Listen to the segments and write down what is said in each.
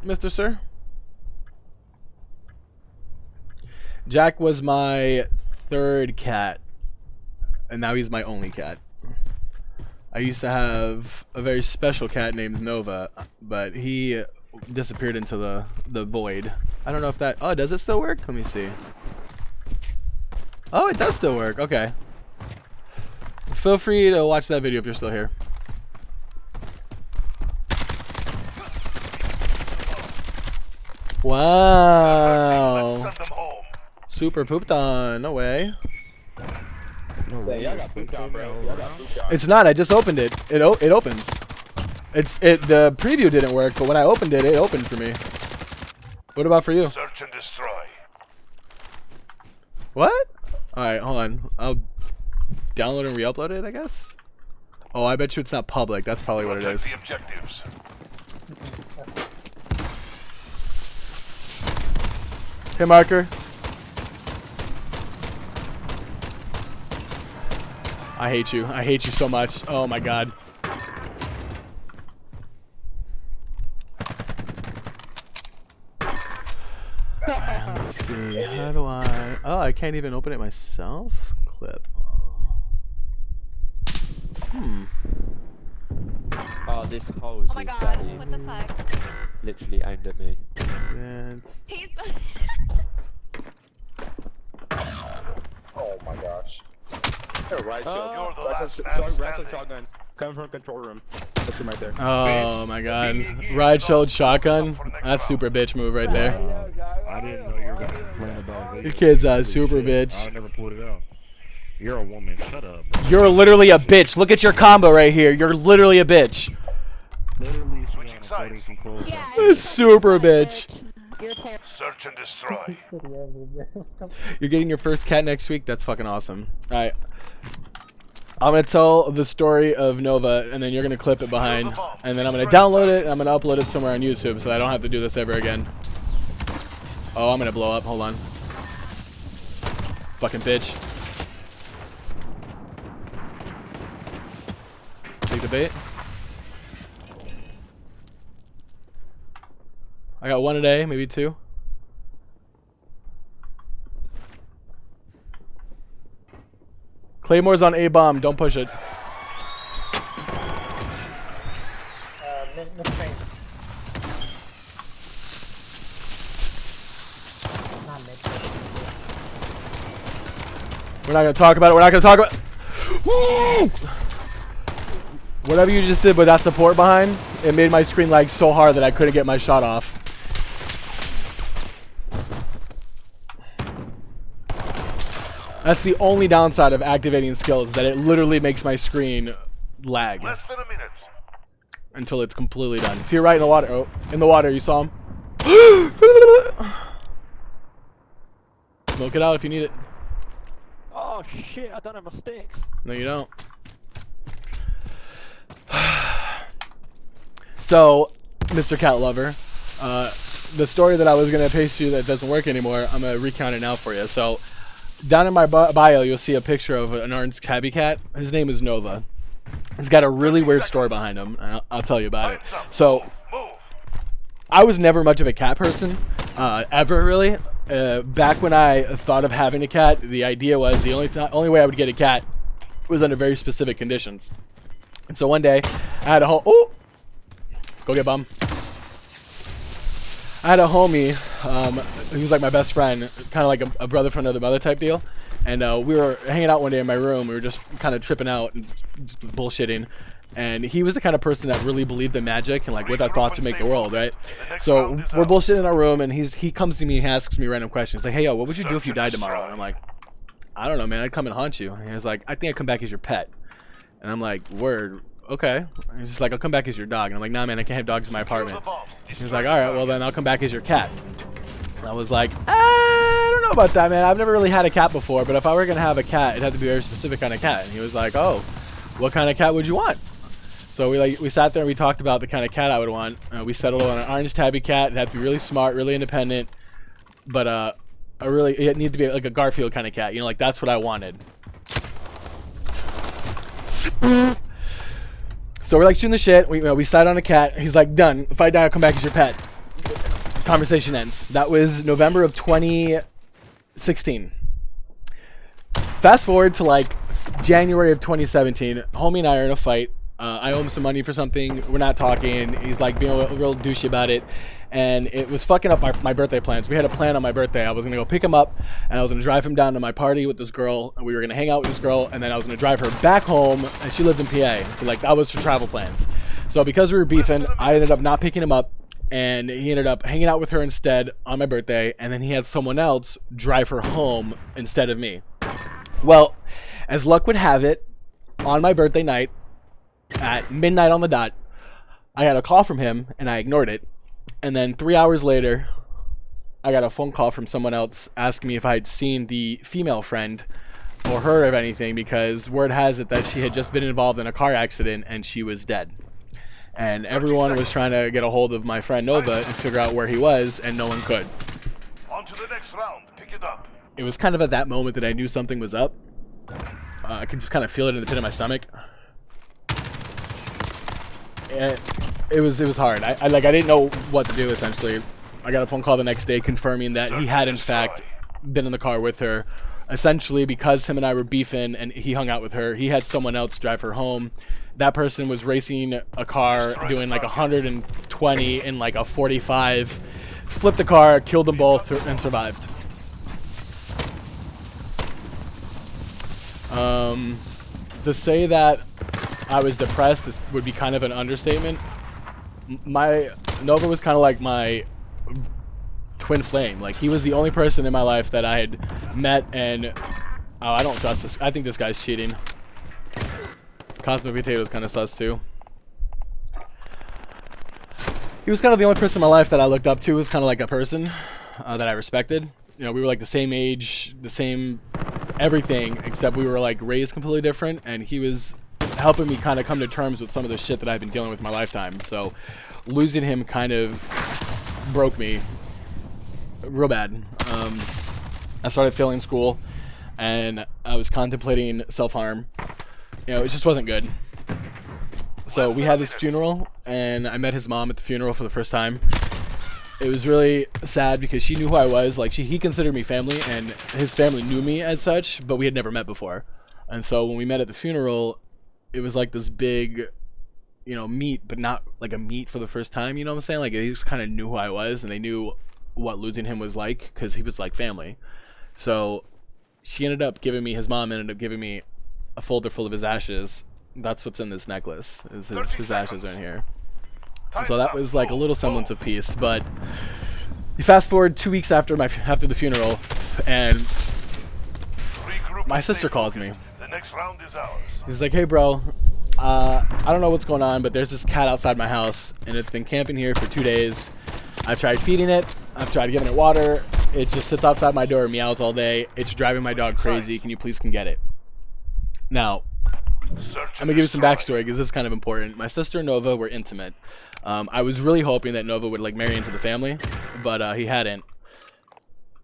Mr. Sir? Jack was my third cat, and now he's my only cat. I used to have a very special cat named Nova, but he disappeared into the void. I don't know if that... Oh, does it still work? Let me see. Oh, it does still work. Okay. Feel free to watch that video if you're still here. Wow. Super pooped on. No way. Y'all got pooped on, bro. It's not. I just opened it. It opens. The preview didn't work, but when I opened it, it opened for me. What about for you? Search and destroy. What? All right, hold on. I'll download and re-upload it, I guess. Oh, I bet you it's not public. That's probably what it is. The objectives. Hey, marker. I hate you. I hate you so much. Oh my god. Let's see. How do I... Oh, I can't even open it myself? Clip. Oh, this hose Oh my is god, daddy. what the fuck? Literally aimed at me. That's... He's... Oh my gosh. Right, You're the last so man rifle standing. shotgun. Coming from control room. That's him right there. Oh my god. Ride shield shotgun. That's super bitch move right there. I didn't know you were gonna complain about it. Your kid's a super bitch. I never pulled it out. You're a woman. Shut up. Bro. You're literally a bitch. Look at your combo right here. You're literally a bitch. Literally Switching sides. some clothes. Yeah, Super bitch. You're terrible. Search and destroy. You're getting your first cat next week? That's fucking awesome. Alright. I'm gonna tell the story of Nova, and then you're gonna clip it behind. And then I'm gonna download it, and I'm gonna upload it somewhere on YouTube, so I don't have to do this ever again. Oh, I'm gonna blow up. Hold on. Fucking bitch. Take the bait. I got one a day, maybe two. Claymore's on A-bomb, don't push it. We're not gonna talk about it, we're not gonna talk about it. Woo! Whatever you just did with that support behind, it made my screen lag so hard that I couldn't get my shot off. That's the only downside of activating skills, is that it literally makes my screen lag. Less than a minute. Until it's completely done. To your right in the water. Oh, in the water, you saw him. Smoke it out if you need it. Oh shit, I don't have my sticks. No, you don't. So, Mr. Cat Lover, the story that I was going to paste you that doesn't work anymore, I'm going to recount it now for you. So, down in my bio, you'll see a picture of an orange tabby cat. His name is Nova. He's got a really weird story behind him. I'll tell you about it. So, I was never much of a cat person, ever really. Back when I thought of having a cat, the idea was the only way I would get a cat was under very specific conditions. And so one day, I had a oh, go get bum. I had a homie, he was like my best friend, kind of like a brother from another mother type deal. And we were hanging out one day in my room. We were just kind of tripping out and just bullshitting. And he was the kind of person that really believed in magic and like what I thought to make the world, right? So we're bullshitting in our room, and he comes to me, he asks me random questions, like, "Hey, yo, what would you do if you died tomorrow?" And I'm like, "I don't know, man. I'd come and haunt you." And he was like, "I think I'd come back as your pet." And I'm like, "Word, okay." And he's just like, "I'll come back as your dog." And I'm like, "Nah, man, I can't have dogs in my apartment." He was like, "All right, well then I'll come back as your cat." And I was like, I don't know about that, man. I've never really had a cat before, but if I were gonna have a cat, it'd have to be a very specific kind of cat. And he was like, "Oh, what kind of cat would you want?" So we sat there and we talked about the kind of cat I would want. We settled on an orange tabby cat. It'd have to be really smart, really independent, but it needed to be like a Garfield kind of cat. You know, like that's what I wanted. So we're like shooting the shit. We sat on a cat. He's like, "Done. If I die, I'll come back as your pet." conversation ends. That was November of 2016. Fast forward to like January of 2017. Homie and I are in a fight. I owe him some money for something. We're not talking. He's like being a real douchey about it. And it was fucking up my birthday plans. We had a plan on my birthday. I was going to go pick him up, and I was going to drive him down to my party with this girl, and we were going to hang out with this girl, and then I was going to drive her back home, and she lived in PA. So, like, that was her travel plans. So, because we were beefing, I ended up not picking him up, and he ended up hanging out with her instead on my birthday, and then he had someone else drive her home instead of me. Well, as luck would have it, on my birthday night, at midnight on the dot, I got a call from him, and I ignored it. And then 3 hours later, I got a phone call from someone else asking me if I had seen the female friend or heard of anything, because word has it that she had just been involved in a car accident and she was dead. And everyone was trying to get a hold of my friend Nova and figure out where he was, and no one could. On to the next round. Pick it up. It was kind of at that moment that I knew something was up. I could just kind of feel it in the pit of my stomach. It was hard. I didn't know what to do, essentially. I got a phone call the next day confirming that he had in fact been in the car with her. Essentially, because him and I were beefing and he hung out with her, he had someone else drive her home. That person was racing a car doing like 120 in like a 45. Flipped the car, killed them both, and survived. To say that I was depressed would be kind of an understatement. Nova was kind of like my twin flame. Like, he was the only person in my life that I had met, and I don't trust this. I think this guy's cheating. Cosmic Potato's kind of sus too. He was kind of the only person in my life that I looked up to as kind of like a person that I respected. You know, we were like the same age, the same everything, except we were like raised completely different, and he was helping me kind of come to terms with some of the shit that I've been dealing with in my lifetime. So losing him kind of broke me real bad. I started failing school, and I was contemplating self-harm. You know, it just wasn't good. So we had this funeral, and I met his mom at the funeral for the first time. It was really sad because she knew who I was. Like, he considered me family, and his family knew me as such, but we had never met before. And so when we met at the funeral, it was like this big, you know, meet, but not like a meet for the first time, you know what I'm saying? Like, they just kind of knew who I was, and they knew what losing him was like, because he was like family. So she ended up giving me, his mom ended up giving me a folder full of his ashes. That's what's in this necklace, is his ashes are in here. So that was like a little semblance of peace. But you fast forward 2 weeks after the funeral, and my sister calls me. The next round is ours. He's like, "Hey bro, I don't know what's going on, but there's this cat outside my house, and it's been camping here for 2 days. I've tried feeding it, I've tried giving it water, it just sits outside my door and meows all day. It's driving my dog crazy. Can you please come get it?" Now, I'm gonna give you some backstory because this is kind of important. My sister and Nova were intimate. I was really hoping that Nova would like marry into the family, but he hadn't.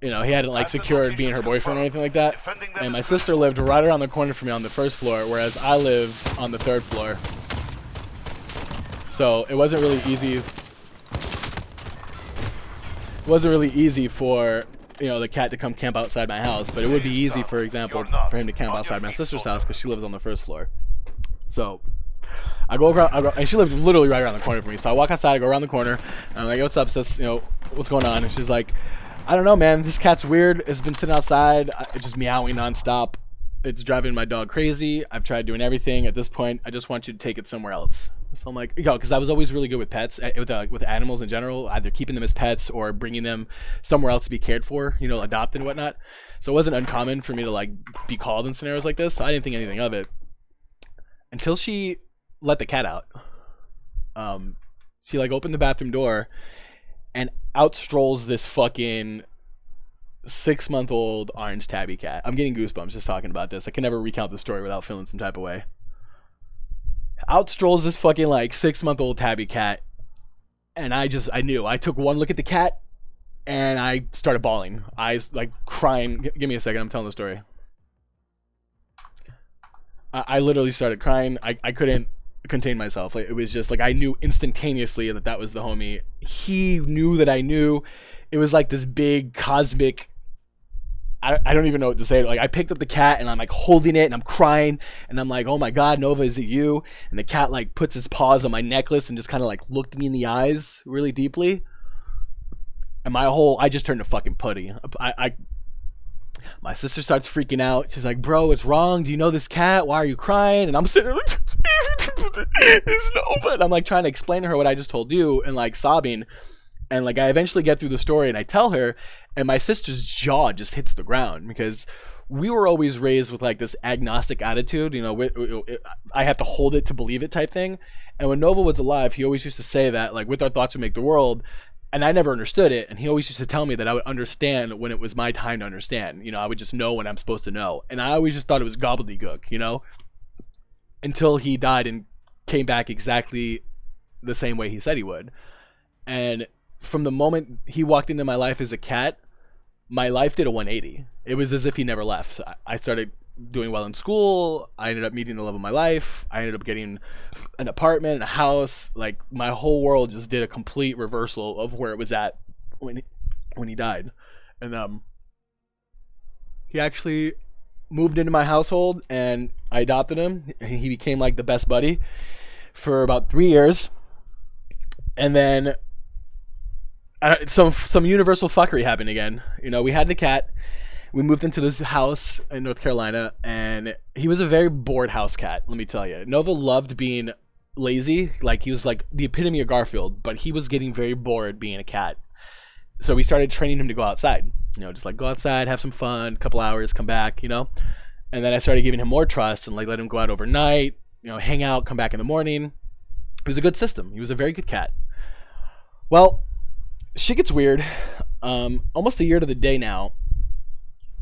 You know, he hadn't like secured being her boyfriend or anything like that. And my sister lived right around the corner from me on the first floor, whereas I live on the third floor. So it wasn't really easy. It wasn't really easy for, you know, the cat to come camp outside my house, but it would be easy, for example, for him to camp outside my sister's house because she lives on the first floor. So I go around, and she lived literally right around the corner from me. So I walk outside, I go around the corner, and I'm like, "Hey, what's up, sis? You know, what's going on?" And she's like, "I don't know, man. This cat's weird. It's been sitting outside. It's just meowing nonstop. It's driving my dog crazy. I've tried doing everything. At this point, I just want you to take it somewhere else." So I'm like, you know, because I was always really good with pets, with animals in general, either keeping them as pets or bringing them somewhere else to be cared for, you know, adopted and whatnot. So it wasn't uncommon for me to like be called in scenarios like this. So I didn't think anything of it until she let the cat out. She like opened the bathroom door, and out strolls this fucking 6-month-old orange tabby cat. I'm getting goosebumps just talking about this. I can never recount the story without feeling some type of way. Out strolls this fucking like 6-month-old tabby cat, and I knew. I took one look at the cat, and I started bawling. I like crying. Give me a second. I'm telling the story. I literally started crying. I couldn't contain myself. Like, it was just like I knew instantaneously that that was the homie. He knew that I knew. It was like this big cosmic. I don't even know what to say. Like, I picked up the cat and I'm like holding it and I'm crying and I'm like, oh my god, Nova, is it you? And the cat like puts its paws on my necklace and just kind of like looked me in the eyes really deeply. And I just turned to fucking putty. My sister starts freaking out. She's like, bro, what's wrong? Do you know this cat? Why are you crying? And I'm sitting there like, it's Nova. And I'm like trying to explain to her what I just told you and like sobbing. And like I eventually get through the story and I tell her, and my sister's jaw just hits the ground because we were always raised with like this agnostic attitude. You know, I have to hold it to believe it type thing. And when Nova was alive, he always used to say that like with our thoughts we make the world. And I never understood it, and he always used to tell me that I would understand when it was my time to understand. You know, I would just know when I'm supposed to know. And I always just thought it was gobbledygook, you know? Until he died and came back exactly the same way he said he would. And from the moment he walked into my life as a cat, my life did a 180. It was as if he never left. So I started doing well in school. I ended up meeting the love of my life. I ended up getting an apartment, a house. Like, my whole world just did a complete reversal of where it was at when he died. And he actually moved into my household and I adopted him. He became like the best buddy for about 3 years. And then some universal fuckery happened again. You know, we had the cat. We moved into this house in North Carolina, and he was a very bored house cat, let me tell you. Nova loved being lazy. Like, he was like the epitome of Garfield, but he was getting very bored being a cat. So we started training him to go outside. You know, just like go outside, have some fun, a couple hours, come back, you know. And then I started giving him more trust and like let him go out overnight, you know, hang out, come back in the morning. It was a good system. He was a very good cat. Well, shit gets weird. Almost a year to the day now,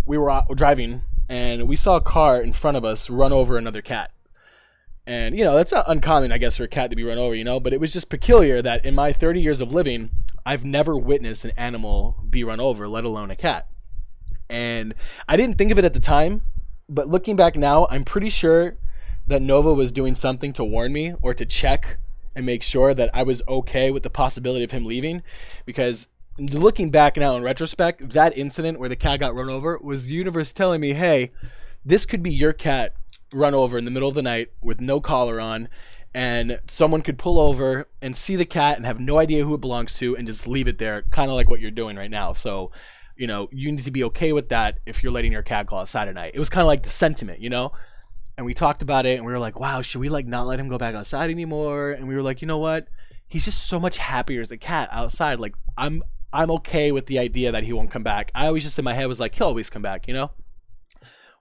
we were out driving and we saw a car in front of us run over another cat. And, you know, that's not uncommon, I guess, for a cat to be run over, you know, but it was just peculiar that in my 30 years of living, I've never witnessed an animal be run over, let alone a cat. And I didn't think of it at the time, but looking back now, I'm pretty sure that Nova was doing something to warn me or to check and make sure that I was okay with the possibility of him leaving, because looking back now in retrospect, that incident where the cat got run over was the universe telling me, hey, this could be your cat run over in the middle of the night with no collar on, and someone could pull over and see the cat and have no idea who it belongs to and just leave it there, kind of like what you're doing right now. So, you know, you need to be okay with that if you're letting your cat go outside at night. It was kind of like the sentiment, you know? And we talked about it and we were like, wow, should we like not let him go back outside anymore? And we were like, you know what? He's just so much happier as a cat outside. Like, I'm okay with the idea that he won't come back. I always just in my head was like, he'll always come back, you know?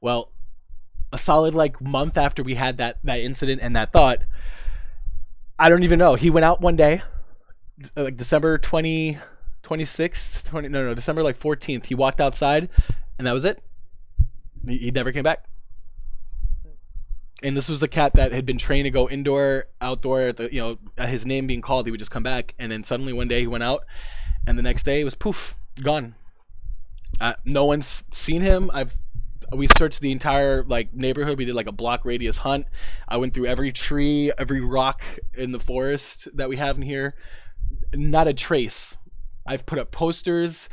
Well, a solid like month after we had that incident and that thought, I don't even know. He went out one day, like December 26th, December like 14th. He walked outside and that was it. He never came back. And this was a cat that had been trained to go indoor, outdoor, at his name being called, he would just come back. And then suddenly one day he went out, and the next day it was poof, gone. No one's seen him. We searched the entire like neighborhood. We did like a block radius hunt. I went through every tree, every rock in the forest that we have in here. Not a trace. I've put up posters.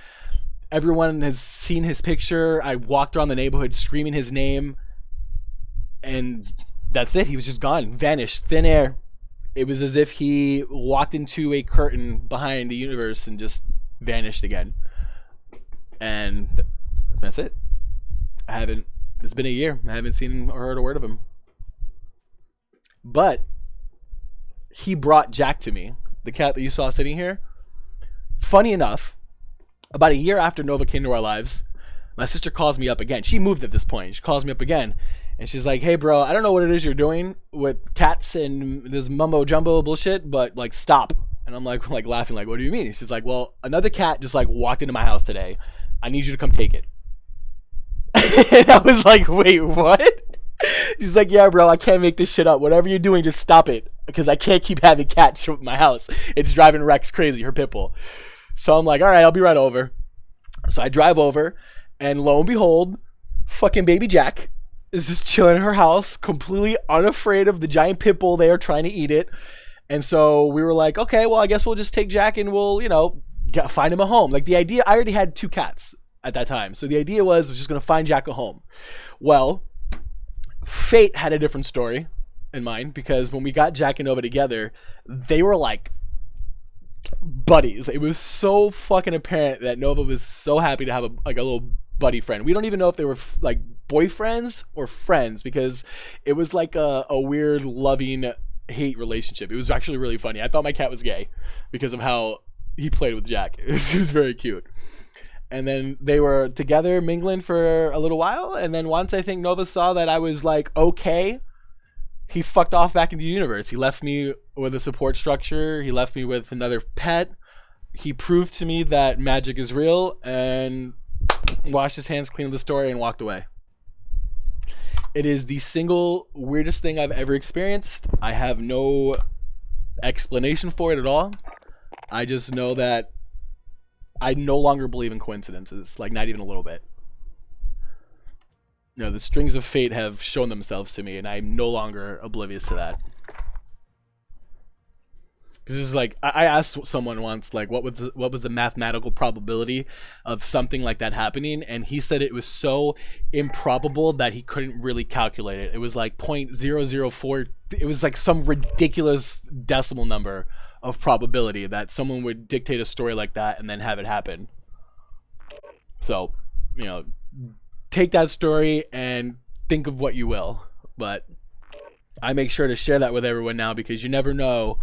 Everyone has seen his picture. I walked around the neighborhood screaming his name. And that's it. He was just gone, vanished, thin air. It was as if he walked into a curtain behind the universe and just vanished again. And that's it. It's been a year. I haven't seen or heard a word of him. But he brought Jack to me, the cat that you saw sitting here. Funny enough, about a year after Nova came to our lives, my sister calls me up again. She moved at this point. She calls me up again. And she's like, hey, bro, I don't know what it is you're doing with cats and this mumbo-jumbo bullshit, but, like, stop. And I'm, like laughing, like, what do you mean? She's like, well, another cat just, like, walked into my house today. I need you to come take it. And I was like, wait, what? She's like, yeah, bro, I can't make this shit up. Whatever you're doing, just stop it. Because I can't keep having cats show up at my house. It's driving Rex crazy, her pit bull. So I'm like, all right, I'll be right over. So I drive over, and lo and behold, fucking baby Jack is just chilling in her house, completely unafraid of the giant pit bull there trying to eat it. And so we were like, okay, well, I guess we'll just take Jack and we'll, find him a home. Like the idea, I already had 2 cats at that time. So the idea was just going to find Jack a home. Well, fate had a different story in mind because when we got Jack and Nova together, they were like buddies. It was so fucking apparent that Nova was so happy to have a little buddy friend. We don't even know if they were like boyfriends or friends because it was like a weird loving hate relationship. It was actually really funny. I thought my cat was gay because of how he played with Jack. It was very cute. And then they were together mingling for a little while, and then once I think Nova saw that I was like okay, he fucked off back into the universe. He left me with a support structure. He left me with another pet. He proved to me that magic is real and washed his hands clean of the story and walked away. It is the single weirdest thing I've ever experienced. I have no explanation for it at all. I just know that I no longer believe in coincidences, like not even a little bit. The strings of fate have shown themselves to me, and I'm no longer oblivious to that. Because it's like I asked someone once, like, what was the mathematical probability of something like that happening, and he said it was so improbable that he couldn't really calculate it. It was like 0.004. It was like some ridiculous decimal number of probability that someone would dictate a story like that and then have it happen. So, take that story and think of what you will. But I make sure to share that with everyone now because you never know